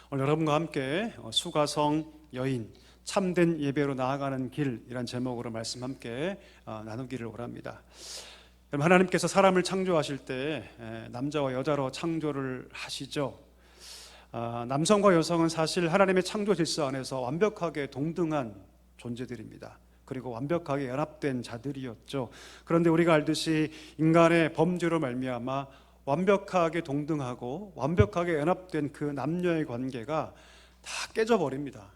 오늘 여러분과 함께 수가성 여인 참된 예배로 나아가는 길이란 제목으로 말씀 함께 나누기를 원합니다. 여러분, 하나님께서 사람을 창조하실 때 남자와 여자로 창조를 하시죠. 남성과 여성은 사실 하나님의 창조 질서 안에서 완벽하게 동등한 존재들입니다. 그리고 완벽하게 연합된 자들이었죠. 그런데 우리가 알듯이 인간의 범죄로 말미암아 완벽하게 동등하고 완벽하게 연합된 그 남녀의 관계가 다 깨져버립니다.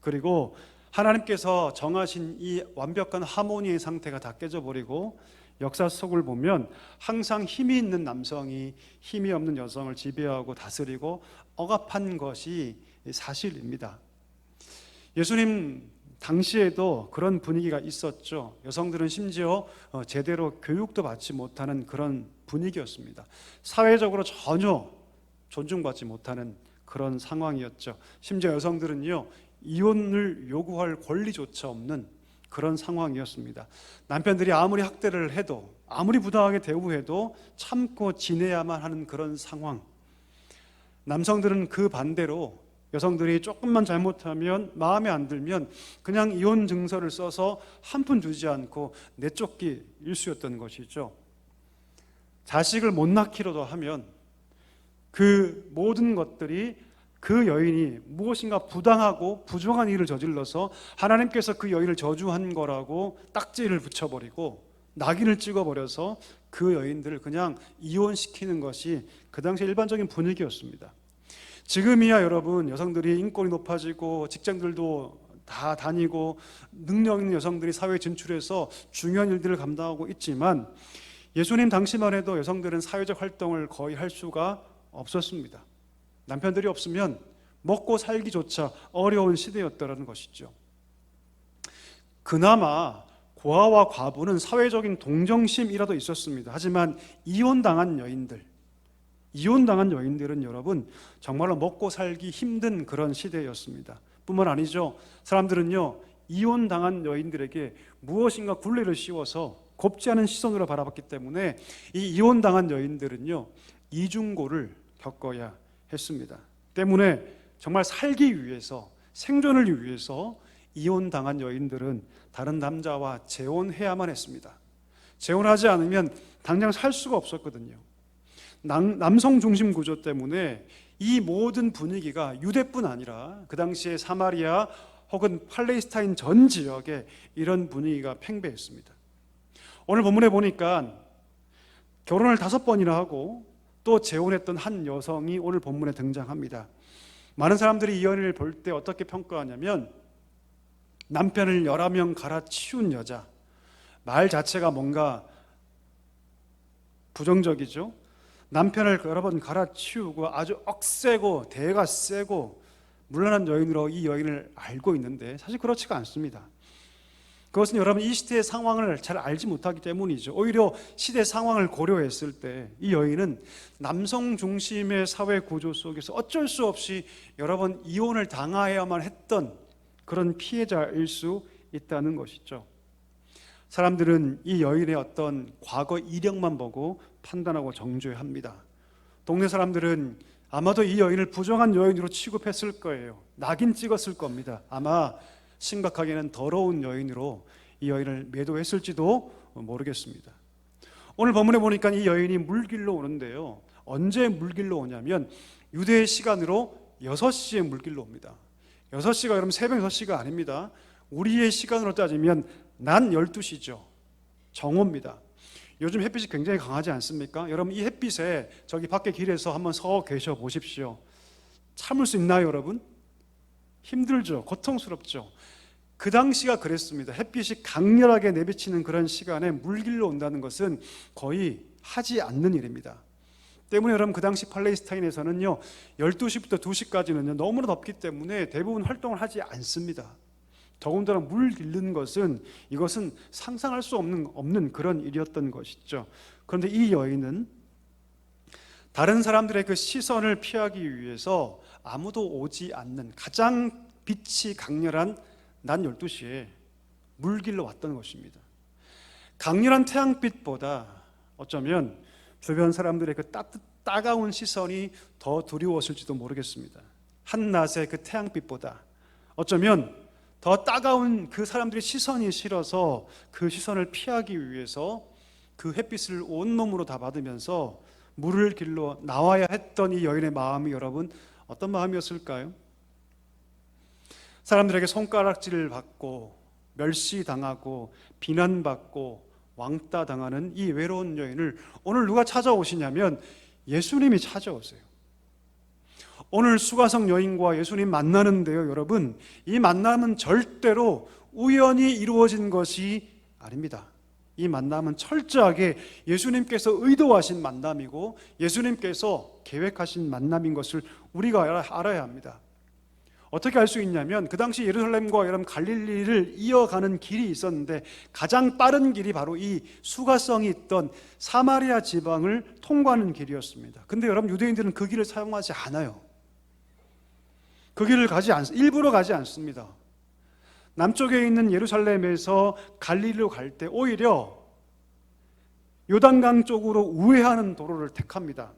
그리고 하나님께서 정하신 이 완벽한 하모니의 상태가 다 깨져버리고 역사 속을 보면 항상 힘이 있는 남성이 힘이 없는 여성을 지배하고 다스리고 억압한 것이 사실입니다. 예수님 당시에도 그런 분위기가 있었죠. 여성들은 심지어 제대로 교육도 받지 못하는 그런 분위기였습니다. 사회적으로 전혀 존중받지 못하는 그런 상황이었죠. 심지어 여성들은요, 이혼을 요구할 권리조차 없는 그런 상황이었습니다. 남편들이 아무리 학대를 해도, 아무리 부당하게 대우해도 참고 지내야만 하는 그런 상황. 남성들은 그 반대로 여성들이 조금만 잘못하면, 마음에 안 들면 그냥 이혼 증서를 써서 한 푼 주지 않고 내쫓기 일쑤였던 것이죠. 자식을 못 낳기로도 하면 그 모든 것들이 그 여인이 무엇인가 부당하고 부정한 일을 저질러서 하나님께서 그 여인을 저주한 거라고 딱지를 붙여버리고 낙인을 찍어버려서 그 여인들을 그냥 이혼시키는 것이 그 당시 일반적인 분위기였습니다. 지금이야 여러분, 여성들이 인권이 높아지고 직장들도 다 다니고 능력 있는 여성들이 사회에 진출해서 중요한 일들을 감당하고 있지만 예수님 당시만 해도 여성들은 사회적 활동을 거의 할 수가 없었습니다. 남편들이 없으면 먹고 살기조차 어려운 시대였다는 것이죠. 그나마 고아와 과부는 사회적인 동정심이라도 있었습니다. 하지만 이혼당한 여인들은 여러분 정말로 먹고 살기 힘든 그런 시대였습니다. 뿐만 아니죠. 사람들은요, 이혼당한 여인들에게 무엇인가 굴레를 씌워서 곱지 않은 시선으로 바라봤기 때문에 이 이혼당한 여인들은요, 이중고를 겪어야 했습니다. 때문에 정말 살기 위해서, 생존을 위해서 이혼당한 여인들은 다른 남자와 재혼해야만 했습니다. 재혼하지 않으면 당장 살 수가 없었거든요. 남성 중심 구조 때문에 이 모든 분위기가 유대뿐 아니라 그 당시에 사마리아 혹은 팔레스타인 전 지역에 이런 분위기가 팽배했습니다. 오늘 본문에 보니까 결혼을 5번이나 하고 또 재혼했던 한 여성이 오늘 본문에 등장합니다. 많은 사람들이 이 여인을 볼 때 어떻게 평가하냐면 남편을 여러 명 갈아치운 여자, 말 자체가 뭔가 부정적이죠. 남편을 여러 번 갈아치우고 아주 억세고 대가 세고 물란한 여인으로 이 여인을 알고 있는데 사실 그렇지가 않습니다. 그것은 여러분 이 시대의 상황을 잘 알지 못하기 때문이죠. 오히려 시대 상황을 고려했을 때 이 여인은 남성 중심의 사회 구조 속에서 어쩔 수 없이 여러 번 이혼을 당해야만 했던 그런 피해자일 수 있다는 것이죠. 사람들은 이 여인의 어떤 과거 이력만 보고 판단하고 정죄합니다. 동네 사람들은 아마도 이 여인을 부정한 여인으로 취급했을 거예요. 낙인 찍었을 겁니다. 아마 심각하게는 더러운 여인으로 이 여인을 매도했을지도 모르겠습니다. 오늘 본문에 보니까 이 여인이 물길로 오는데요, 언제 물길로 오냐면 유대의 시간으로 6시에 물길로 옵니다. 6시가 여러분 새벽 6시가 아닙니다. 우리의 시간으로 따지면 낮 12시죠. 정오입니다. 요즘 햇빛이 굉장히 강하지 않습니까? 여러분 이 햇빛에 저기 밖에 길에서 한번 서 계셔 보십시오. 참을 수 있나요 여러분? 힘들죠. 고통스럽죠. 그 당시가 그랬습니다. 햇빛이 강렬하게 내비치는 그런 시간에 물길로 온다는 것은 거의 하지 않는 일입니다. 때문에 여러분 그 당시 팔레스타인에서는요 12시부터 2시까지는요 너무나 덥기 때문에 대부분 활동을 하지 않습니다. 더군다나 물 길르는 것은 이것은 상상할 수 없는 그런 일이었던 것이죠. 그런데 이 여인은 다른 사람들의 그 시선을 피하기 위해서 아무도 오지 않는 가장 빛이 강렬한 낮 12시에 물길로 왔던 것입니다. 강렬한 태양빛보다 어쩌면 주변 사람들의 그 따가운 시선이 더 두려웠을지도 모르겠습니다. 한낮의 그 태양빛보다 어쩌면 더 따가운 그 사람들의 시선이 싫어서 그 시선을 피하기 위해서 그 햇빛을 온몸으로 다 받으면서 물을 길러 나와야 했던 이 여인의 마음이 여러분 어떤 마음이었을까요? 사람들에게 손가락질을 받고 멸시당하고 비난받고 왕따당하는 이 외로운 여인을 오늘 누가 찾아오시냐면 예수님이 찾아오세요. 오늘 수가성 여인과 예수님 만나는데요, 여러분, 이 만남은 절대로 우연히 이루어진 것이 아닙니다. 이 만남은 철저하게 예수님께서 의도하신 만남이고 예수님께서 계획하신 만남인 것을 우리가 알아야 합니다. 어떻게 알 수 있냐면 그 당시 예루살렘과 여러분 갈릴리를 이어가는 길이 있었는데 가장 빠른 길이 바로 이 수가성이 있던 사마리아 지방을 통과하는 길이었습니다. 근데 여러분 유대인들은 그 길을 사용하지 않아요. 그 길을 일부러 가지 않습니다. 남쪽에 있는 예루살렘에서 갈릴리로 갈 때 오히려 요단강 쪽으로 우회하는 도로를 택합니다.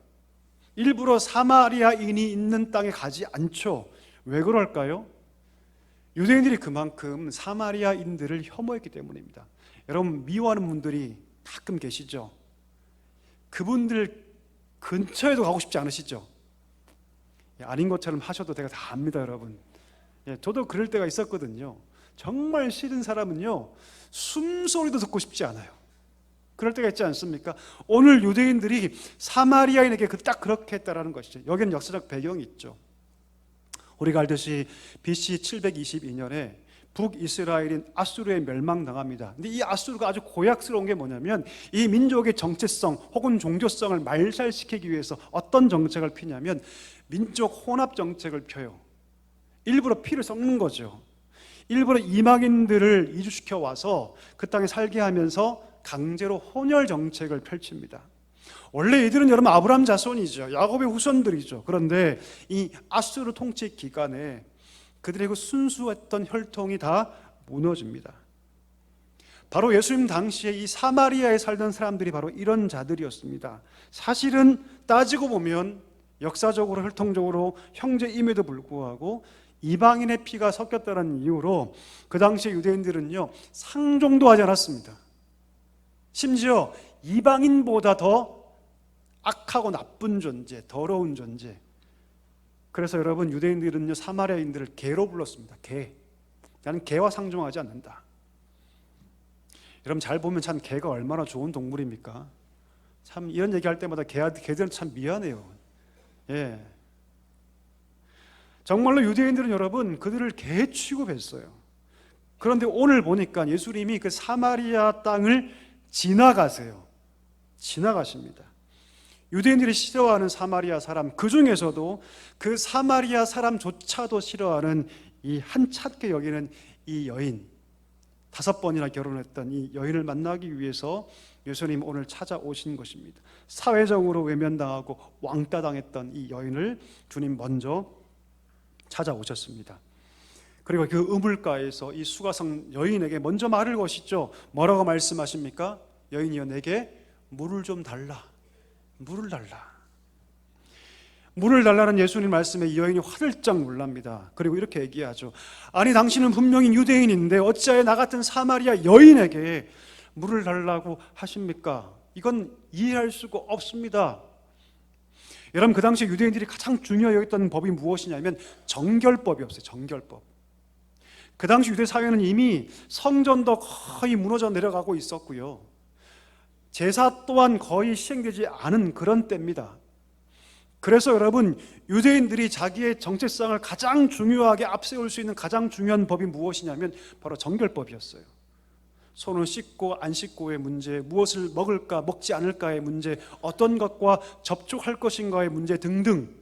일부러 사마리아인이 있는 땅에 가지 않죠. 왜 그럴까요? 유대인들이 그만큼 사마리아인들을 혐오했기 때문입니다. 여러분 미워하는 분들이 가끔 계시죠? 그분들 근처에도 가고 싶지 않으시죠? 아닌 것처럼 하셔도 제가 다 압니다, 여러분. 저도 그럴 때가 있었거든요. 정말 싫은 사람은요 숨소리도 듣고 싶지 않아요. 그럴 때가 있지 않습니까? 오늘 유대인들이 사마리아인에게 딱 그렇게 했다라는 것이죠. 여기는 역사적 배경이 있죠. 우리가 알듯이 BC 722년에 북이스라엘인 아수르에 멸망당합니다. 근데 이 아수르가 아주 고약스러운 게 뭐냐면 이 민족의 정체성 혹은 종교성을 말살시키기 위해서 어떤 정책을 피냐면 민족 혼합 정책을 펴요. 일부러 피를 섞는 거죠. 일부러 이방인들을 이주시켜 와서 그 땅에 살게 하면서 강제로 혼혈 정책을 펼칩니다. 원래 이들은 여러분 아브라함 자손이죠. 야곱의 후손들이죠. 그런데 이 아수르 통치 기간에 그들의 그 순수했던 혈통이 다 무너집니다. 바로 예수님 당시에 이 사마리아에 살던 사람들이 바로 이런 자들이었습니다. 사실은 따지고 보면 역사적으로 혈통적으로 형제임에도 불구하고 이방인의 피가 섞였다는 이유로 그 당시에 유대인들은요 상종도 하지 않았습니다. 심지어 이방인보다 더 악하고 나쁜 존재, 더러운 존재. 그래서 여러분 유대인들은요 사마리아인들을 개로 불렀습니다. 개. 나는 개와 상종하지 않는다. 여러분 잘 보면 참 개가 얼마나 좋은 동물입니까? 참 이런 얘기할 때마다 개들은 참 미안해요. 예. 정말로 유대인들은 여러분 그들을 개 취급했어요. 그런데 오늘 보니까 예수님이 그 사마리아 땅을 지나가십니다. 유대인들이 싫어하는 사마리아 사람, 그 중에서도 그 사마리아 사람조차도 싫어하는 이 한찮게 여기는 이 여인, 5번이나 결혼했던 이 여인을 만나기 위해서 예수님 오늘 찾아오신 것입니다. 사회적으로 외면당하고 왕따당했던 이 여인을 주님 먼저 찾아오셨습니다. 그리고 그 우물가에서 이 수가성 여인에게 먼저 말을 거시죠. 뭐라고 말씀하십니까? 여인이여 내게 물을 좀 달라. 물을 달라. 물을 달라는 예수님 말씀에 이 여인이 화들짝 놀랍니다. 그리고 이렇게 얘기하죠. 아니 당신은 분명히 유대인인데 어찌하여 나 같은 사마리아 여인에게 물을 달라고 하십니까? 이건 이해할 수가 없습니다. 여러분 그 당시 유대인들이 가장 중요히 여겼던 법이 무엇이냐면 정결법이었어요. 정결법. 그 당시 유대 사회는 이미 성전도 거의 무너져 내려가고 있었고요. 제사 또한 거의 시행되지 않은 그런 때입니다. 그래서 여러분 유대인들이 자기의 정체성을 가장 중요하게 앞세울 수 있는 가장 중요한 법이 무엇이냐면 바로 정결법이었어요. 손을 씻고 안 씻고의 문제, 무엇을 먹을까 먹지 않을까의 문제, 어떤 것과 접촉할 것인가의 문제 등등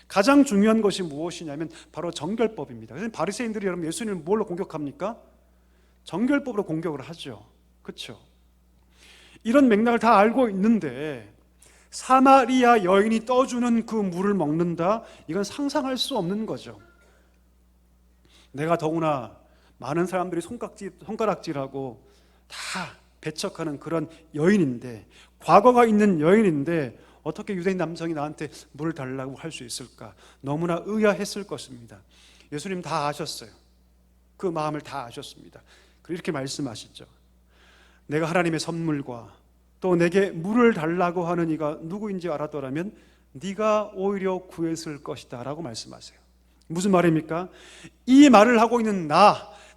가장 중요한 것이 무엇이냐면 바로 정결법입니다. 그래서 바리새인들이 여러분 예수님을 뭘로 공격합니까? 정결법으로 공격을 하죠. 그렇죠? 이런 맥락을 다 알고 있는데 사마리아 여인이 떠주는 그 물을 먹는다? 이건 상상할 수 없는 거죠. 내가 더구나 많은 사람들이 손가락질하고 다 배척하는 그런 여인인데, 과거가 있는 여인인데 어떻게 유대인 남성이 나한테 물을 달라고 할 수 있을까? 너무나 의아했을 것입니다. 예수님 다 아셨어요. 그 마음을 다 아셨습니다. 그리고 이렇게 말씀하시죠. 내가 하나님의 선물과 또 내게 물을 달라고 하는 이가 누구인지 알았더라면 네가 오히려 구했을 것이다 라고 말씀하세요. 무슨 말입니까? 이 말을 하고 있는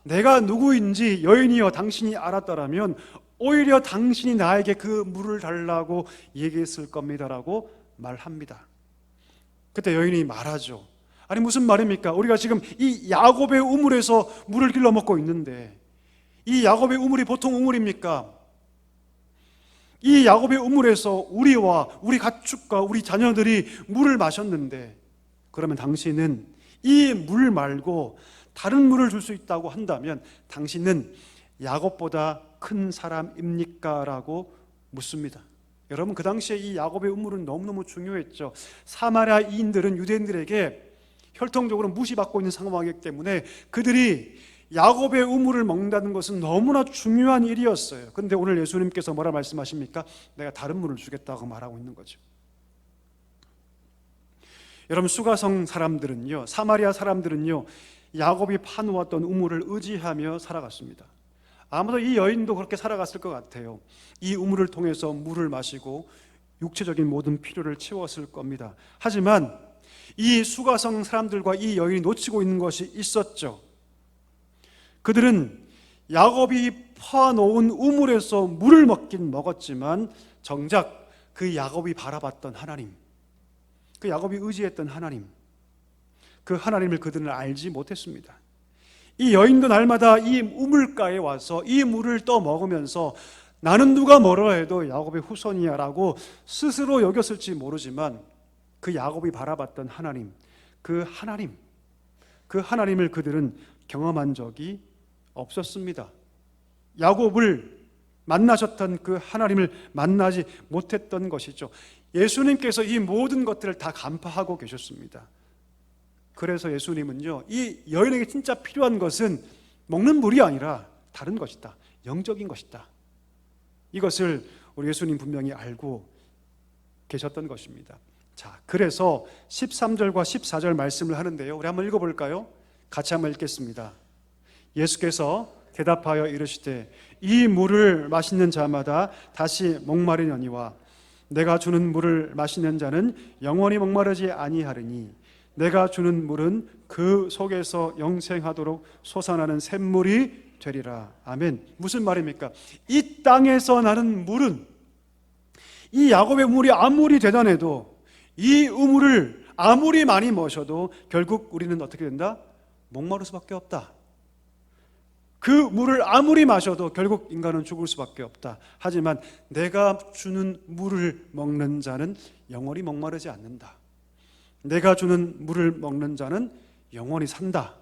내가 누구인지 여인이여 당신이 알았더라면 오히려 당신이 나에게 그 물을 달라고 얘기했을 겁니다라고 말합니다. 그때 여인이 말하죠. 아니 무슨 말입니까? 우리가 지금 이 야곱의 우물에서 물을 길러 먹고 있는데 이 야곱의 우물이 보통 우물입니까? 이 야곱의 우물에서 우리와 우리 가축과 우리 자녀들이 물을 마셨는데 그러면 당신은 이 물 말고 다른 물을 줄 수 있다고 한다면 당신은 야곱보다 큰 사람입니까? 라고 묻습니다. 여러분 그 당시에 이 야곱의 우물은 너무너무 중요했죠. 사마리아인들은 유대인들에게 혈통적으로 무시받고 있는 상황이기 때문에 그들이 야곱의 우물을 먹는다는 것은 너무나 중요한 일이었어요. 그런데 오늘 예수님께서 뭐라 말씀하십니까? 내가 다른 물을 주겠다고 말하고 있는 거죠. 여러분 수가성 사람들은요, 사마리아 사람들은요, 야곱이 파놓았던 우물을 의지하며 살아갔습니다. 아마도 이 여인도 그렇게 살아갔을 것 같아요. 이 우물을 통해서 물을 마시고 육체적인 모든 필요를 채웠을 겁니다. 하지만 이 수가성 사람들과 이 여인이 놓치고 있는 것이 있었죠. 그들은 야곱이 파놓은 우물에서 물을 먹긴 먹었지만 정작 그 야곱이 바라봤던 하나님, 그 야곱이 의지했던 하나님, 그 하나님을 그들은 알지 못했습니다. 이 여인도 날마다 이 우물가에 와서 이 물을 떠 먹으면서 나는 누가 뭐라 해도 야곱의 후손이야 라고 스스로 여겼을지 모르지만 그 야곱이 바라봤던 하나님, 그 하나님을 그들은 경험한 적이 없었습니다. 야곱을 만나셨던 그 하나님을 만나지 못했던 것이죠. 예수님께서 이 모든 것들을 다 간파하고 계셨습니다. 그래서 예수님은요, 이 여인에게 진짜 필요한 것은 먹는 물이 아니라 다른 것이다, 영적인 것이다. 이것을 우리 예수님 분명히 알고 계셨던 것입니다. 자, 그래서 13절과 14절 말씀을 하는데요, 우리 한번 읽어볼까요? 같이 한번 읽겠습니다. 예수께서 대답하여 이르시되 이 물을 마시는 자마다 다시 목마르려니와 내가 주는 물을 마시는 자는 영원히 목마르지 아니하리니 내가 주는 물은 그 속에서 영생하도록 솟아나는 샘물이 되리라. 아멘. 무슨 말입니까? 이 땅에서 나는 물은, 이 야곱의 물이 아무리 대단해도 이 우물을 아무리 많이 마셔도 결국 우리는 어떻게 된다? 목마를 수밖에 없다. 그 물을 아무리 마셔도 결국 인간은 죽을 수밖에 없다. 하지만 내가 주는 물을 먹는 자는 영원히 목마르지 않는다. 내가 주는 물을 먹는 자는 영원히 산다.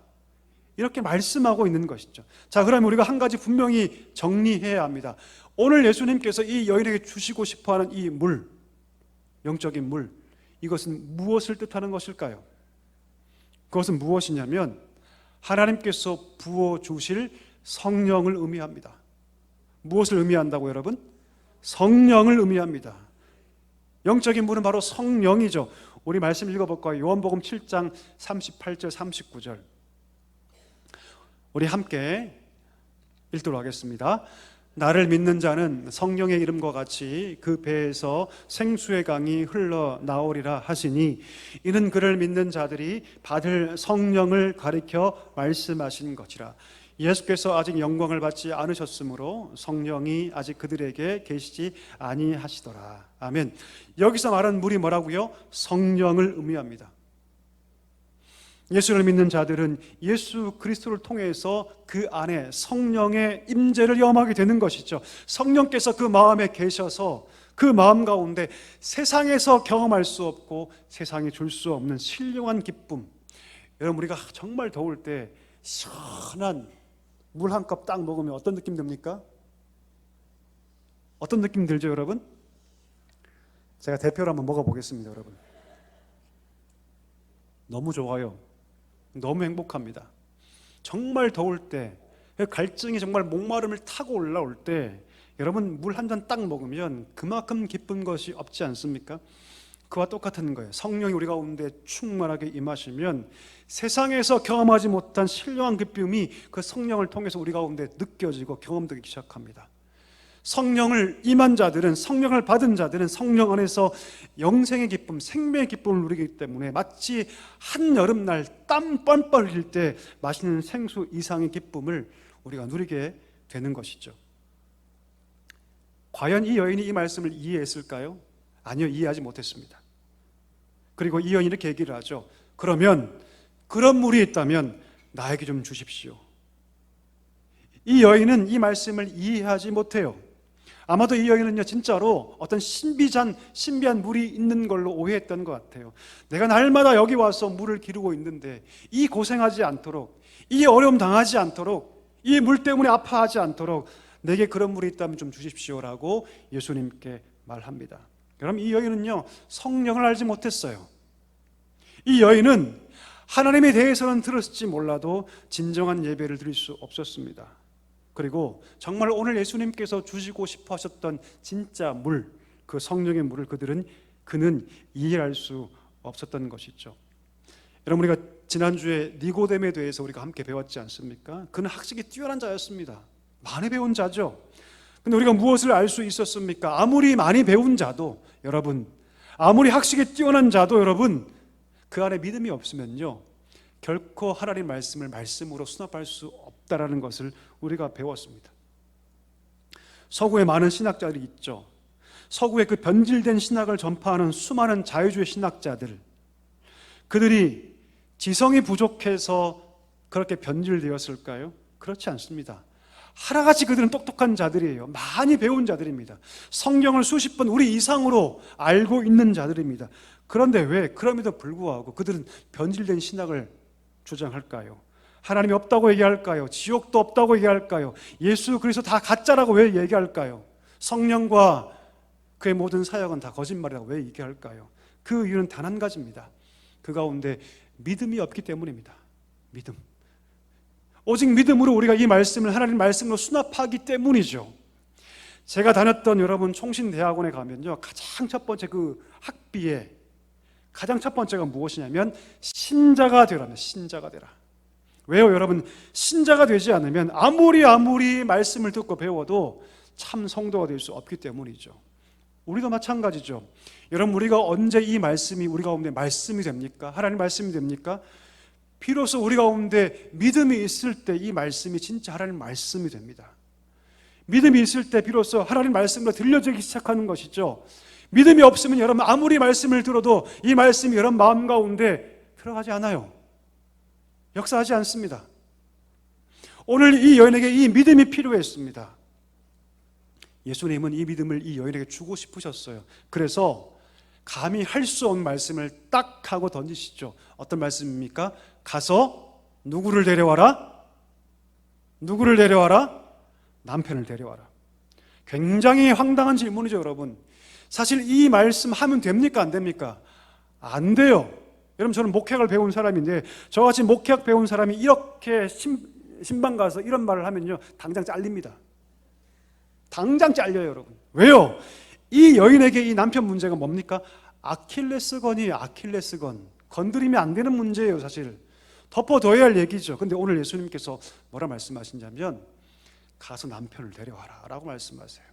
이렇게 말씀하고 있는 것이죠. 자, 그러면 우리가 한 가지 분명히 정리해야 합니다. 오늘 예수님께서 이 여인에게 주시고 싶어하는 이 물, 영적인 물, 이것은 무엇을 뜻하는 것일까요? 그것은 무엇이냐면 하나님께서 부어주실 성령을 의미합니다. 무엇을 의미한다고 여러분? 성령을 의미합니다. 영적인 물은 바로 성령이죠. 우리 말씀 읽어볼까요? 요한복음 7장 38절 39절 우리 함께 읽도록 하겠습니다. 나를 믿는 자는 성령의 이름과 같이 그 배에서 생수의 강이 흘러나오리라 하시니 이는 그를 믿는 자들이 받을 성령을 가리켜 말씀하신 것이라. 예수께서 아직 영광을 받지 않으셨으므로 성령이 아직 그들에게 계시지 아니하시더라. 아멘. 여기서 말하는 물이 뭐라고요? 성령을 의미합니다. 예수를 믿는 자들은 예수 그리스도를 통해서 그 안에 성령의 임재를 경험하게 되는 것이죠. 성령께서 그 마음에 계셔서 그 마음 가운데 세상에서 경험할 수 없고 세상에 줄 수 없는 신령한 기쁨. 여러분, 우리가 정말 더울 때 시원한 물 한 컵 딱 먹으면 어떤 느낌 듭니까? 어떤 느낌 들죠, 여러분? 제가 대표로 한번 먹어보겠습니다, 여러분. 너무 좋아요. 너무 행복합니다. 정말 더울 때, 갈증이 정말 목마름을 타고 올라올 때 여러분 물 한 잔 딱 먹으면 그만큼 기쁜 것이 없지 않습니까? 그와 똑같은 거예요. 성령이 우리 가운데 충만하게 임하시면 세상에서 경험하지 못한 신령한 기쁨이 그 성령을 통해서 우리 가운데 느껴지고 경험되기 시작합니다. 성령을 임한 자들은, 성령을 받은 자들은 성령 안에서 영생의 기쁨, 생명의 기쁨을 누리기 때문에 마치 한여름날 땀 뻘뻘 흘릴 때 맛있는 생수 이상의 기쁨을 우리가 누리게 되는 것이죠. 과연 이 여인이 이 말씀을 이해했을까요? 아니요, 이해하지 못했습니다. 그리고 이 여인이 이렇게 얘기를 하죠. 그러면 그런 물이 있다면 나에게 좀 주십시오. 이 여인은 이 말씀을 이해하지 못해요. 아마도 이 여인은요, 진짜로 어떤 신비한 물이 있는 걸로 오해했던 것 같아요. 내가 날마다 여기 와서 물을 기르고 있는데 이 고생하지 않도록, 이 어려움 당하지 않도록, 이 물 때문에 아파하지 않도록 내게 그런 물이 있다면 좀 주십시오라고 예수님께 말합니다. 그럼 이 여인은요, 성령을 알지 못했어요. 이 여인은 하나님에 대해서는 들었을지 몰라도 진정한 예배를 드릴 수 없었습니다. 그리고 정말 오늘 예수님께서 주시고 싶어 하셨던 진짜 물, 그 성령의 물을 그는 이해할 수 없었던 것이죠. 여러분, 우리가 지난주에 니고데모에 대해서 우리가 함께 배웠지 않습니까? 그는 학식이 뛰어난 자였습니다. 많이 배운 자죠. 근데 우리가 무엇을 알 수 있었습니까? 아무리 많이 배운 자도, 여러분, 아무리 학식이 뛰어난 자도 여러분, 그 안에 믿음이 없으면요, 결코 하나님 말씀을 말씀으로 수납할 수 없다라는 것을 우리가 배웠습니다. 서구에 많은 신학자들이 있죠. 서구의 그 변질된 신학을 전파하는 수많은 자유주의 신학자들, 그들이 지성이 부족해서 그렇게 변질되었을까요? 그렇지 않습니다. 하나같이 그들은 똑똑한 자들이에요. 많이 배운 자들입니다. 성경을 수십 번 우리 이상으로 알고 있는 자들입니다. 그런데 왜 그럼에도 불구하고 그들은 변질된 신학을 주장할까요? 하나님이 없다고 얘기할까요? 지옥도 없다고 얘기할까요? 예수 그리스도 다 가짜라고 왜 얘기할까요? 성령과 그의 모든 사역은 다 거짓말이라고 왜 얘기할까요? 그 이유는 단 한 가지입니다. 그 가운데 믿음이 없기 때문입니다. 믿음. 오직 믿음으로 우리가 이 말씀을 하나님 말씀으로 수납하기 때문이죠. 제가 다녔던 여러분 총신대학원에 가면요, 가장 첫 번째 그 학비에 가장 첫 번째가 무엇이냐면 신자가 되라면 신자가 되라. 왜요, 여러분? 신자가 되지 않으면 아무리 말씀을 듣고 배워도 참 성도가 될 수 없기 때문이죠. 우리도 마찬가지죠. 여러분, 우리가 언제 이 말씀이 우리 가운데 말씀이 됩니까? 하나님 말씀이 됩니까? 비로소 우리 가운데 믿음이 있을 때 이 말씀이 진짜 하나님 말씀이 됩니다. 믿음이 있을 때 비로소 하나님 말씀으로 들려지기 시작하는 것이죠. 믿음이 없으면 여러분 아무리 말씀을 들어도 이 말씀이 여러분 마음 가운데 들어가지 않아요. 역사하지 않습니다. 오늘 이 여인에게 이 믿음이 필요했습니다. 예수님은 이 믿음을 이 여인에게 주고 싶으셨어요. 그래서 감히 할 수 없는 말씀을 딱 하고 던지시죠. 어떤 말씀입니까? 가서 누구를 데려와라? 누구를 데려와라? 남편을 데려와라. 굉장히 황당한 질문이죠, 여러분. 사실 이 말씀 하면 됩니까? 안 됩니까? 안 돼요. 여러분, 저는 목회학을 배운 사람인데 저같이 목회학 배운 사람이 이렇게 신방 가서 이런 말을 하면요, 당장 잘립니다. 당장 잘려요, 여러분. 왜요? 이 여인에게 이 남편 문제가 뭡니까? 아킬레스건이에요. 아킬레스건. 건드리면 안 되는 문제예요, 사실. 덮어둬야 할 얘기죠. 근데 오늘 예수님께서 뭐라 말씀하시냐면 가서 남편을 데려와라 라고 말씀하세요.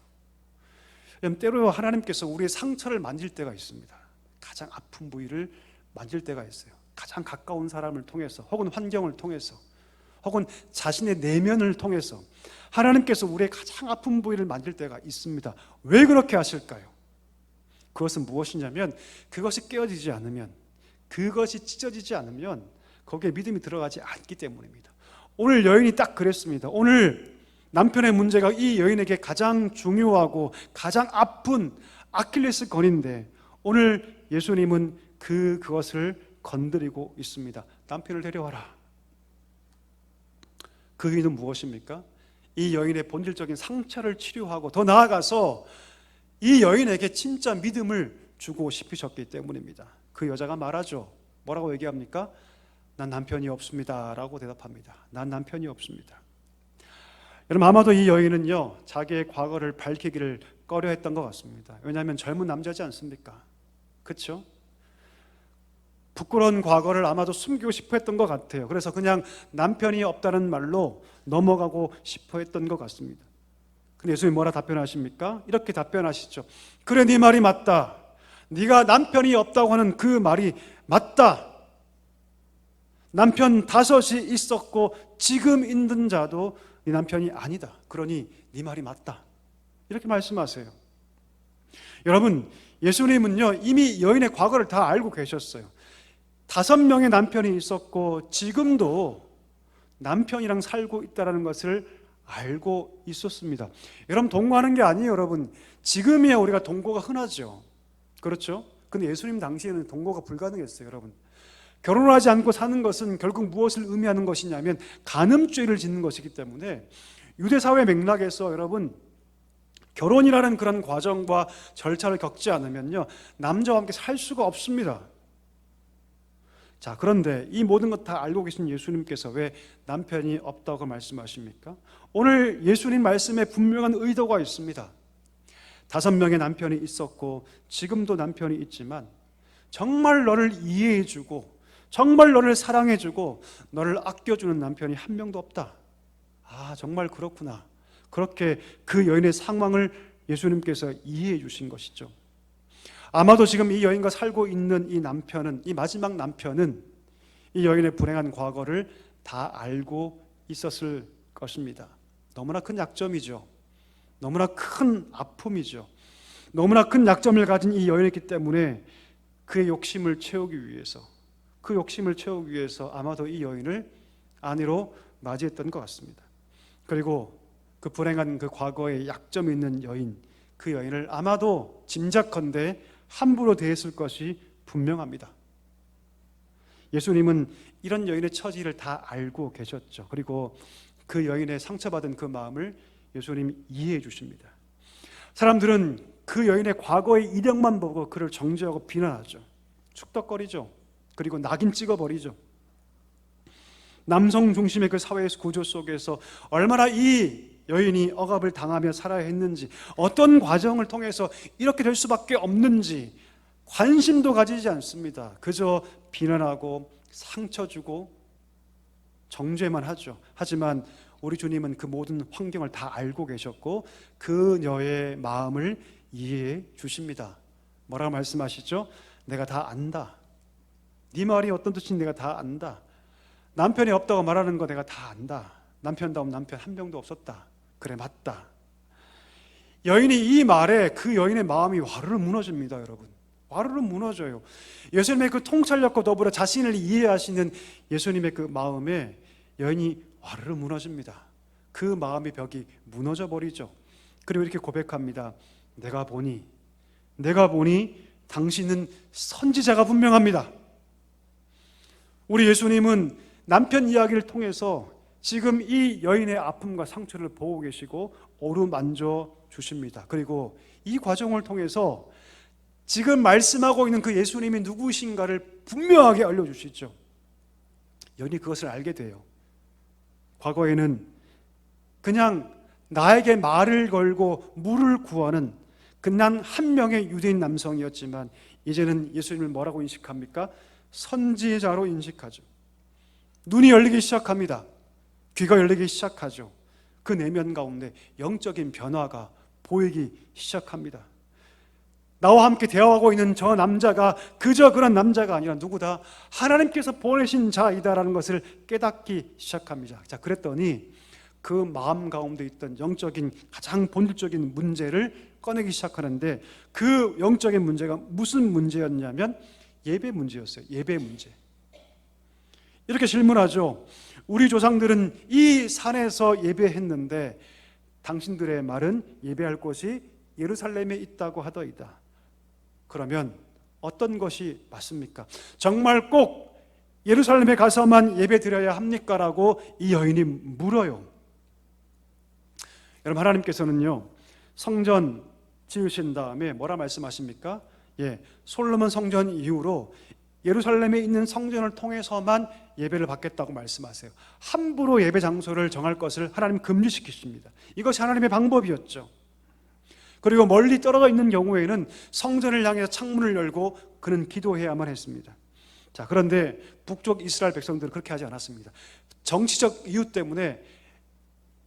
때로 하나님께서 우리의 상처를 만질 때가 있습니다. 가장 아픈 부위를 만질 때가 있어요. 가장 가까운 사람을 통해서, 혹은 환경을 통해서, 혹은 자신의 내면을 통해서 하나님께서 우리의 가장 아픈 부위를 만질 때가 있습니다. 왜 그렇게 하실까요? 그것은 무엇이냐면 그것이 깨어지지 않으면, 그것이 찢어지지 않으면 거기에 믿음이 들어가지 않기 때문입니다. 오늘 여인이 딱 그랬습니다. 오늘 남편의 문제가 이 여인에게 가장 중요하고 가장 아픈 아킬레스건인데 오늘 예수님은 그것을 건드리고 있습니다. 남편을 데려와라. 그 의미는 무엇입니까? 이 여인의 본질적인 상처를 치료하고 더 나아가서 이 여인에게 진짜 믿음을 주고 싶으셨기 때문입니다. 그 여자가 말하죠. 뭐라고 얘기합니까? 난 남편이 없습니다 라고 대답합니다. 난 남편이 없습니다. 여러분, 아마도 이 여인은요, 자기의 과거를 밝히기를 꺼려했던 것 같습니다. 왜냐하면 젊은 남자지 않습니까? 그렇죠? 부끄러운 과거를 아마도 숨기고 싶어 했던 것 같아요. 그래서 그냥 남편이 없다는 말로 넘어가고 싶어 했던 것 같습니다. 근데 예수님이 뭐라 답변하십니까? 이렇게 답변하시죠. 그래, 네 말이 맞다. 네가 남편이 없다고 하는 그 말이 맞다. 남편 5이 있었고 지금 있는 자도 네 남편이 아니다. 그러니 네 말이 맞다. 이렇게 말씀하세요. 여러분, 예수님은요, 이미 여인의 과거를 다 알고 계셨어요. 5명의 남편이 있었고 지금도 남편이랑 살고 있다는 것을 알고 있었습니다. 여러분, 동거하는 게 아니에요. 여러분, 지금이야 우리가 동거가 흔하죠. 그렇죠? 근데 예수님 당시에는 동거가 불가능했어요. 여러분, 결혼을 하지 않고 사는 것은 결국 무엇을 의미하는 것이냐면 간음죄를 짓는 것이기 때문에 유대 사회 맥락에서 여러분, 결혼이라는 그런 과정과 절차를 겪지 않으면요, 남자와 함께 살 수가 없습니다. 자, 그런데 이 모든 것 다 알고 계신 예수님께서 왜 남편이 없다고 말씀하십니까? 오늘 예수님 말씀에 분명한 의도가 있습니다. 5명의 남편이 있었고 지금도 남편이 있지만 정말 너를 이해해주고 정말 너를 사랑해주고 너를 아껴주는 남편이 한 명도 없다. 아, 정말 그렇구나. 그렇게 그 여인의 상황을 예수님께서 이해해 주신 것이죠. 아마도 지금 이 여인과 살고 있는 이 남편은, 이 마지막 남편은 이 여인의 불행한 과거를 다 알고 있었을 것입니다. 너무나 큰 약점이죠. 너무나 큰 아픔이죠. 너무나 큰 약점을 가진 이 여인이기 때문에 그의 욕심을 채우기 위해서, 그 욕심을 채우기 위해서 아마도 이 여인을 아내로 맞이했던 것 같습니다. 그리고 그 불행한 그 과거에 약점이 있는 여인, 그 여인을 아마도 짐작컨대 함부로 대했을 것이 분명합니다. 예수님은 이런 여인의 처지를 다 알고 계셨죠. 그리고 그 여인의 상처받은 그 마음을 예수님이 이해해 주십니다. 사람들은 그 여인의 과거의 이력만 보고 그를 정죄하고 비난하죠. 축덕거리죠. 그리고 낙인 찍어버리죠. 남성 중심의 그 사회의 구조 속에서 얼마나 이 여인이 억압을 당하며 살아야 했는지, 어떤 과정을 통해서 이렇게 될 수밖에 없는지 관심도 가지지 않습니다. 그저 비난하고 상처 주고 정죄만 하죠. 하지만 우리 주님은 그 모든 환경을 다 알고 계셨고 그녀의 마음을 이해해 주십니다. 뭐라고 말씀하시죠? 내가 다 안다. 네 말이 어떤 뜻인지 내가 다 안다. 남편이 없다고 말하는 거 내가 다 안다. 남편다운 남편 한 명도 없었다. 그래, 맞다. 여인이 이 말에 그 여인의 마음이 와르르 무너집니다. 여러분, 와르르 무너져요. 예수님의 그 통찰력과 더불어 자신을 이해하시는 예수님의 그 마음에 여인이 와르르 무너집니다. 그 마음의 벽이 무너져 버리죠. 그리고 이렇게 고백합니다. 내가 보니 당신은 선지자가 분명합니다. 우리 예수님은 남편 이야기를 통해서 지금 이 여인의 아픔과 상처를 보고 계시고 어루만져 주십니다. 그리고 이 과정을 통해서 지금 말씀하고 있는 그 예수님이 누구신가를 분명하게 알려주시죠. 여인이 그것을 알게 돼요. 과거에는 그냥 나에게 말을 걸고 물을 구하는 그냥 한 명의 유대인 남성이었지만 이제는 예수님을 뭐라고 인식합니까? 선지자로 인식하죠. 눈이 열리기 시작합니다. 귀가 열리기 시작하죠. 그 내면 가운데 영적인 변화가 보이기 시작합니다. 나와 함께 대화하고 있는 저 남자가 그저 그런 남자가 아니라 누구다? 하나님께서 보내신 자이다라는 것을 깨닫기 시작합니다. 자, 그랬더니 그 마음 가운데 있던 영적인 가장 본질적인 문제를 꺼내기 시작하는데 그 영적인 문제가 무슨 문제였냐면 예배 문제였어요. 예배 문제. 이렇게 질문하죠. 우리 조상들은 이 산에서 예배했는데 당신들의 말은 예배할 곳이 예루살렘에 있다고 하더이다. 그러면 어떤 것이 맞습니까? 정말 꼭 예루살렘에 가서만 예배 드려야 합니까? 라고 이 여인이 물어요. 여러분, 하나님께서는요, 성전 지으신 다음에 뭐라 말씀하십니까? 솔로몬 성전 이후로 예루살렘에 있는 성전을 통해서만 예배를 받겠다고 말씀하세요. 함부로 예배 장소를 정할 것을 하나님 금지시키십니다. 이것이 하나님의 방법이었죠. 그리고 멀리 떨어져 있는 경우에는 성전을 향해서 창문을 열고 그는 기도해야만 했습니다. 자, 그런데 북쪽 이스라엘 백성들은 그렇게 하지 않았습니다. 정치적 이유 때문에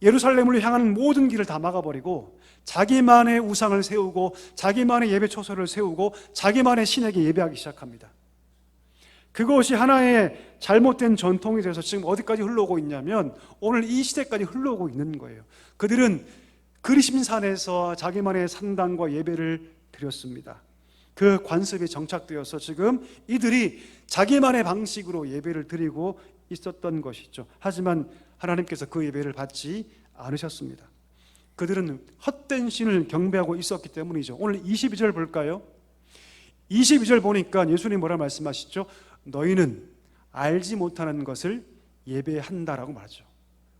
예루살렘을 향하는 모든 길을 다 막아버리고 자기만의 우상을 세우고 자기만의 예배 초소를 세우고 자기만의 신에게 예배하기 시작합니다. 그것이 하나의 잘못된 전통이 돼서 지금 어디까지 흘러오고 있냐면 오늘 이 시대까지 흘러오고 있는 거예요. 그들은 그리심산에서 자기만의 산당과 예배를 드렸습니다. 그 관습이 정착되어서 지금 이들이 자기만의 방식으로 예배를 드리고 있었던 것이죠. 하지만 하나님께서 그 예배를 받지 않으셨습니다. 그들은 헛된 신을 경배하고 있었기 때문이죠. 오늘 22절 볼까요? 22절 보니까 예수님 뭐라 말씀하시죠? 너희는 알지 못하는 것을 예배한다라고 말하죠.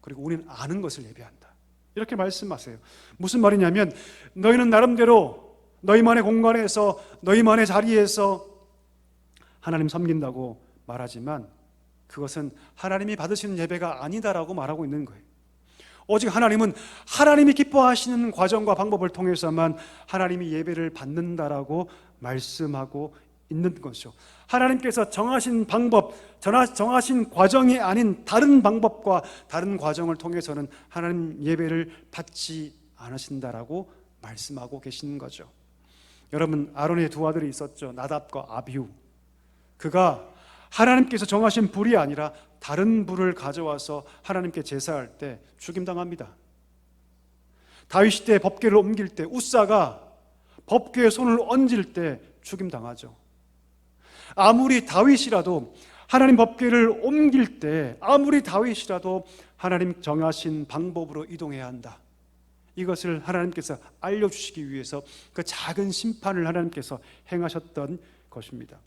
그리고 우리는 아는 것을 예배한다, 이렇게 말씀하세요. 무슨 말이냐면 너희는 나름대로 너희만의 공간에서 너희만의 자리에서 하나님 섬긴다고 말하지만 그것은 하나님이 받으시는 예배가 아니다라고 말하고 있는 거예요. 오직 하나님은 하나님이 기뻐하시는 과정과 방법을 통해서만 하나님이 예배를 받는다라고 말씀하고 있는 것이죠. 하나님께서 정하신 방법, 정하신 과정이 아닌 다른 방법과 다른 과정을 통해서는 하나님 예배를 받지 않으신다라고 말씀하고 계시는 거죠. 여러분, 아론의 두 아들이 있었죠. 나답과 아비후. 그가 하나님께서 정하신 불이 아니라 다른 불을 가져와서 하나님께 제사할 때 죽임당합니다. 다윗 때 법궤를 옮길 때 우사가 법궤에 손을 얹을 때 죽임당하죠. 아무리 다윗이라도 하나님 법궤를 옮길 때 아무리 다윗이라도 하나님 정하신 방법으로 이동해야 한다, 이것을 하나님께서 알려주시기 위해서 그 작은 심판을 하나님께서 행하셨던 것입니다.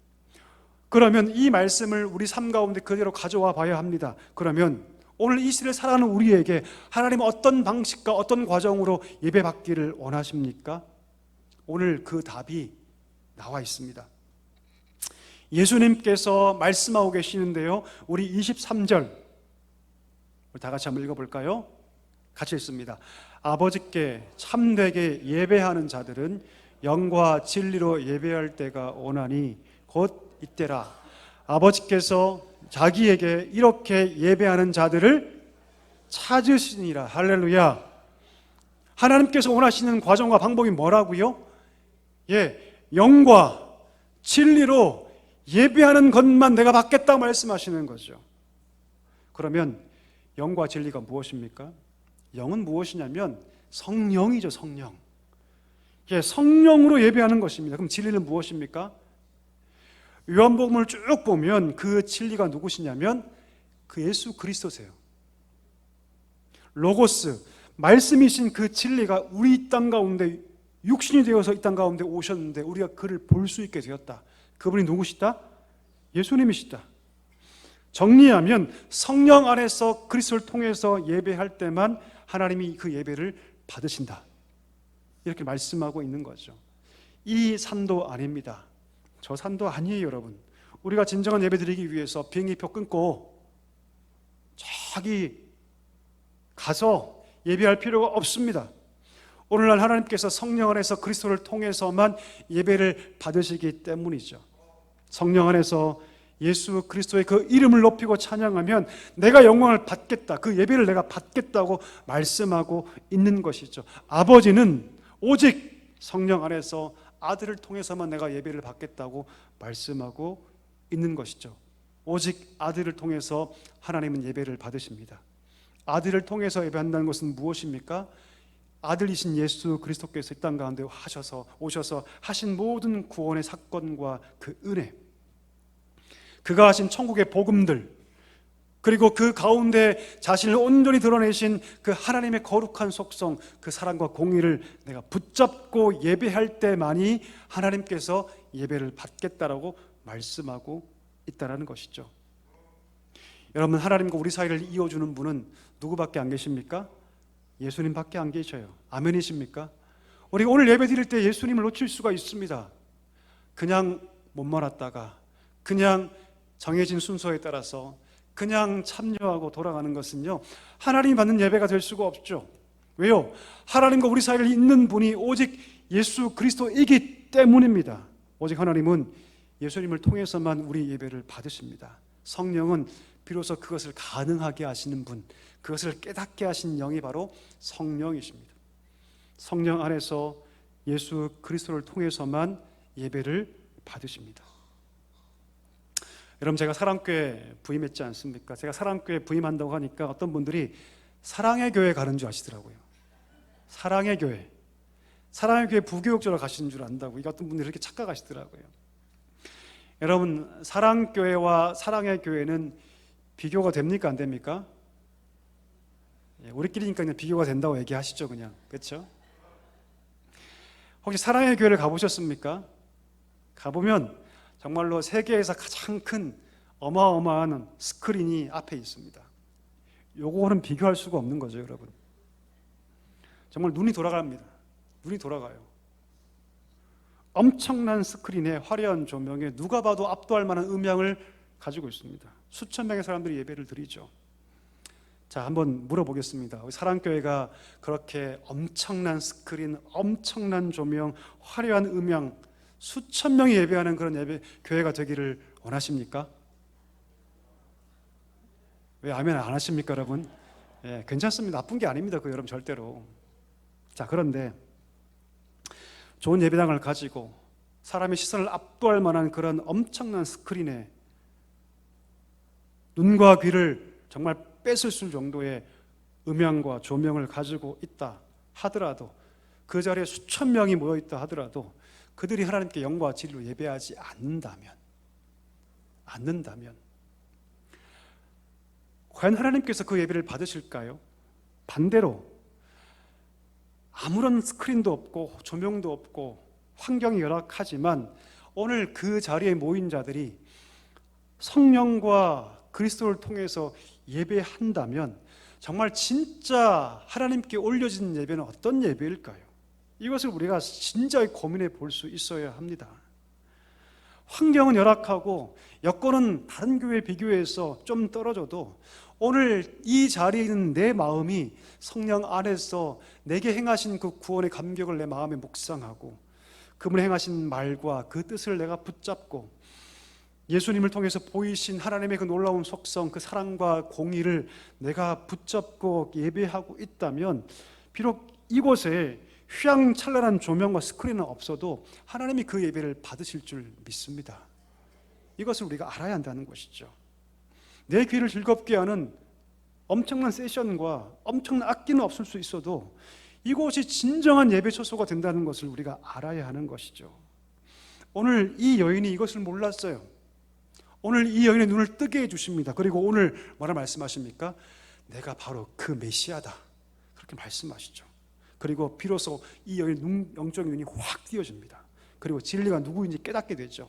그러면 이 말씀을 우리 삶 가운데 그대로 가져와 봐야 합니다. 그러면 오늘 이 시대를 살아가는 우리에게 하나님은 어떤 방식과 어떤 과정으로 예배받기를 원하십니까? 오늘 그 답이 나와 있습니다. 예수님께서 말씀하고 계시는데요, 우리 23절 다 같이 한번 읽어볼까요? 같이 읽습니다. 아버지께 참되게 예배하는 자들은 영과 진리로 예배할 때가 오나니 곧 이때라. 아버지께서 자기에게 이렇게 예배하는 자들을 찾으시니라. 할렐루야. 하나님께서 원하시는 과정과 방법이 뭐라고요? 영과 진리로 예배하는 것만 내가 받겠다고 말씀하시는 거죠. 그러면 영과 진리가 무엇입니까? 영은 무엇이냐면 성령이죠. 성령. 성령으로 예배하는 것입니다. 그럼 진리는 무엇입니까? 요한복음을 쭉 보면 그 진리가 누구시냐면 그 예수 그리스도세요. 로고스, 말씀이신 그 진리가 우리 땅 가운데 육신이 되어서 이 땅 가운데 오셨는데 우리가 그를 볼 수 있게 되었다. 그분이 누구시다? 예수님이시다. 정리하면 성령 안에서 그리스도를 통해서 예배할 때만 하나님이 그 예배를 받으신다, 이렇게 말씀하고 있는 거죠. 이 산도 아닙니다. 저 산도 아니에요. 여러분, 우리가 진정한 예배 드리기 위해서 비행기표 끊고 저기 가서 예배할 필요가 없습니다. 오늘날 하나님께서 성령 안에서 그리스도를 통해서만 예배를 받으시기 때문이죠. 성령 안에서 예수 그리스도의 그 이름을 높이고 찬양하면 내가 영광을 받겠다, 그 예배를 내가 받겠다고 말씀하고 있는 것이죠. 아버지는 오직 성령 안에서 아들을 통해서만 내가 예배를 받겠다고 말씀하고 있는 것이죠. 오직 아들을 통해서 하나님은 예배를 받으십니다. 아들을 통해서 예배한다는 것은 무엇입니까? 아들이신 예수 그리스도께서 이 땅 가운데 오셔서 하신 모든 구원의 사건과 그 은혜, 그가 하신 천국의 복음들, 그리고 그 가운데 자신을 온전히 드러내신 그 하나님의 거룩한 속성, 그 사랑과 공의를 내가 붙잡고 예배할 때만이 하나님께서 예배를 받겠다라고 말씀하고 있다는 것이죠. 여러분, 하나님과 우리 사이를 이어주는 분은 누구밖에 안 계십니까? 예수님밖에 안 계셔요. 아멘이십니까? 우리 오늘 예배 드릴 때 예수님을 놓칠 수가 있습니다. 그냥 못 말았다가, 그냥 정해진 순서에 따라서 그냥 참여하고 돌아가는 것은요, 하나님이 받는 예배가 될 수가 없죠. 왜요? 하나님과 우리 사이를 잇는 분이 오직 예수 그리스도이기 때문입니다. 오직 하나님은 예수님을 통해서만 우리 예배를 받으십니다. 성령은 비로소 그것을 가능하게 하시는 분, 그것을 깨닫게 하신 영이 바로 성령이십니다. 성령 안에서 예수 그리스도를 통해서만 예배를 받으십니다. 여러분, 제가 사랑교회 부임했지 않습니까? 제가 사랑교회 부임한다고 하니까 어떤 분들이 사랑의 교회 가는 줄 아시더라고요. 사랑의 교회. 사랑의 교회 부교육자로 가시는 줄 안다고. 이거 어떤 분들이 이렇게 착각하시더라고요. 여러분, 사랑교회와 사랑의 교회는 비교가 됩니까? 안 됩니까? 우리끼리니까 그냥 비교가 된다고 얘기하시죠, 그냥. 그렇죠? 혹시 사랑의 교회를 가보셨습니까? 가보면 정말로 세계에서 가장 큰 어마어마한 스크린이 앞에 있습니다. 요거는 비교할 수가 없는 거죠, 여러분. 정말 눈이 돌아갑니다. 눈이 돌아가요. 엄청난 스크린에 화려한 조명에 누가 봐도 압도할 만한 음향을 가지고 있습니다. 수천 명의 사람들이 예배를 드리죠. 자, 한번 물어보겠습니다. 사랑교회가 그렇게 엄청난 스크린, 엄청난 조명, 화려한 음향, 수천 명이 예배하는 그런 예배 교회가 되기를 원하십니까? 왜 아멘 안 하십니까, 여러분? 예, 괜찮습니다. 나쁜 게 아닙니다, 그 여러분 절대로. 자, 그런데 좋은 예배당을 가지고 사람의 시선을 압도할 만한 그런 엄청난 스크린에 눈과 귀를 정말 뺏을 정도의 음향과 조명을 가지고 있다 하더라도, 그 자리에 수천 명이 모여 있다 하더라도 그들이 하나님께 영과 진리로 예배하지 않는다면 과연 하나님께서 그 예배를 받으실까요? 반대로 아무런 스크린도 없고 조명도 없고 환경이 열악하지만 오늘 그 자리에 모인 자들이 성령과 그리스도를 통해서 예배한다면 정말 진짜 하나님께 올려진 예배는 어떤 예배일까요? 이것을 우리가 진지하게 고민해 볼 수 있어야 합니다. 환경은 열악하고 여건은 다른 교회에 비교해서 좀 떨어져도 오늘 이 자리에 있는 내 마음이 성령 안에서 내게 행하신 그 구원의 감격을 내 마음에 묵상하고 그분이 행하신 말과 그 뜻을 내가 붙잡고 예수님을 통해서 보이신 하나님의 그 놀라운 속성, 그 사랑과 공의를 내가 붙잡고 예배하고 있다면 비록 이곳에 휘황찬란한 조명과 스크린은 없어도 하나님이 그 예배를 받으실 줄 믿습니다. 이것을 우리가 알아야 한다는 것이죠. 내 귀를 즐겁게 하는 엄청난 세션과 엄청난 악기는 없을 수 있어도 이곳이 진정한 예배 처소가 된다는 것을 우리가 알아야 하는 것이죠. 오늘 이 여인이 이것을 몰랐어요. 오늘 이 여인의 눈을 뜨게 해주십니다. 그리고 오늘 뭐라 말씀하십니까? 내가 바로 그 메시아다, 그렇게 말씀하시죠. 그리고 비로소 이 여인 영적인 눈이 확 띄어집니다. 그리고 진리가 누구인지 깨닫게 되죠.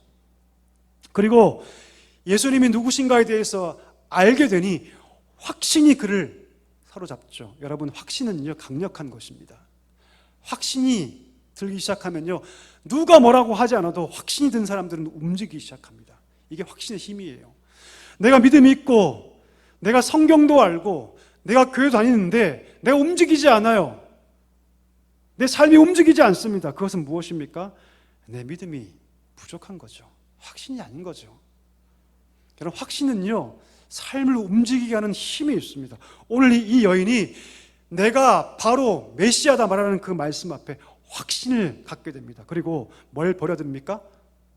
그리고 예수님이 누구신가에 대해서 알게 되니 확신이 그를 사로잡죠. 여러분, 확신은요 강력한 것입니다. 확신이 들기 시작하면요 누가 뭐라고 하지 않아도 확신이 든 사람들은 움직이기 시작합니다. 이게 확신의 힘이에요. 내가 믿음이 있고 내가 성경도 알고 내가 교회 다니는데 내가 움직이지 않아요. 내 삶이 움직이지 않습니다. 그것은 무엇입니까? 내 믿음이 부족한 거죠. 확신이 아닌 거죠. 여러분, 확신은요 삶을 움직이게 하는 힘이 있습니다. 오늘 이 여인이 내가 바로 메시아다 말하는 그 말씀 앞에 확신을 갖게 됩니다. 그리고 뭘 버려둡니까?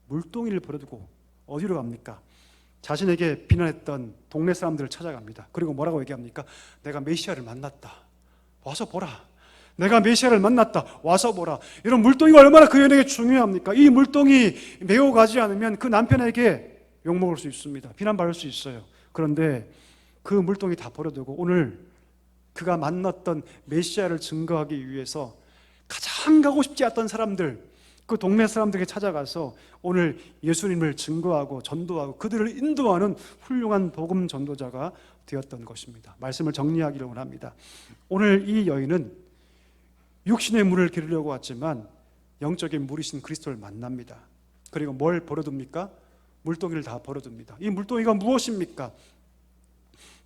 물동이를 버려두고 어디로 갑니까? 자신에게 비난했던 동네 사람들을 찾아갑니다. 그리고 뭐라고 얘기합니까? 내가 메시아를 만났다, 와서 보라. 내가 메시아를 만났다, 와서 보라. 이런 물동이가 얼마나 그 여인에게 중요합니까? 이 물동이 메고 가지 않으면 그 남편에게 욕먹을 수 있습니다. 비난받을 수 있어요. 그런데 그 물동이 다 버려두고 오늘 그가 만났던 메시아를 증거하기 위해서 가장 가고 싶지 않던 사람들, 그 동네 사람들에게 찾아가서 오늘 예수님을 증거하고 전도하고 그들을 인도하는 훌륭한 복음 전도자가 되었던 것입니다. 말씀을 정리하기를 원합니다. 오늘 이 여인은 육신의 물을 기르려고 왔지만 영적인 물이신 그리스도를 만납니다. 그리고 뭘 버려둡니까? 물동이를 다 버려둡니다. 이 물동이가 무엇입니까?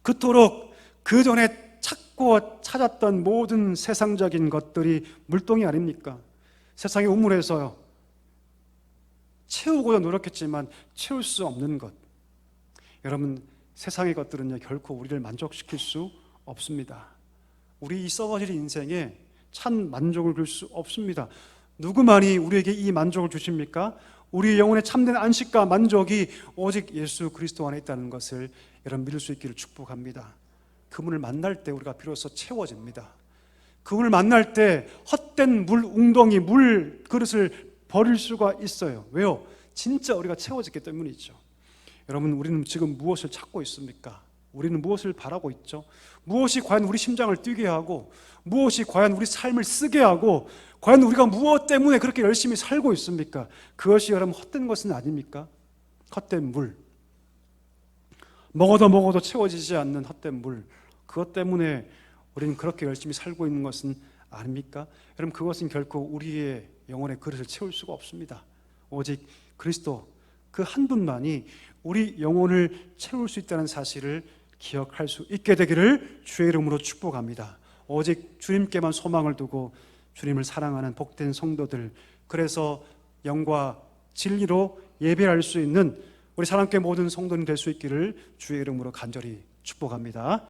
그토록 그 전에 찾고 찾았던 모든 세상적인 것들이 물동이 아닙니까? 세상의 우물에서 채우고자 노력했지만 채울 수 없는 것. 여러분, 세상의 것들은요 결코 우리를 만족시킬 수 없습니다. 우리 이 썩어질 인생에 참 만족을 줄 수 없습니다. 누구만이 우리에게 이 만족을 주십니까? 우리 영혼의 참된 안식과 만족이 오직 예수 그리스도 안에 있다는 것을 여러분 믿을 수 있기를 축복합니다. 그분을 만날 때 우리가 비로소 채워집니다. 그분을 만날 때 헛된 물 웅덩이, 물 그릇을 버릴 수가 있어요. 왜요? 진짜 우리가 채워졌기 때문이죠. 여러분, 우리는 지금 무엇을 찾고 있습니까? 우리는 무엇을 바라고 있죠? 무엇이 과연 우리 심장을 뛰게 하고, 무엇이 과연 우리 삶을 쓰게 하고, 과연 우리가 무엇 때문에 그렇게 열심히 살고 있습니까? 그것이 여러분 헛된 것은 아닙니까? 헛된 물, 먹어도 채워지지 않는 헛된 물, 그것 때문에 우리는 그렇게 열심히 살고 있는 것은 아닙니까? 여러분, 그것은 결코 우리의 영혼의 그릇을 채울 수가 없습니다. 오직 그리스도 그 한 분만이 우리 영혼을 채울 수 있다는 사실을 기억할 수 있게 되기를 주의 이름으로 축복합니다. 오직 주님께만 소망을 두고 주님을 사랑하는 복된 성도들, 그래서 영과 진리로 예배할 수 있는 우리 사랑교회 모든 성도님 될 수 있기를 주의 이름으로 간절히 축복합니다.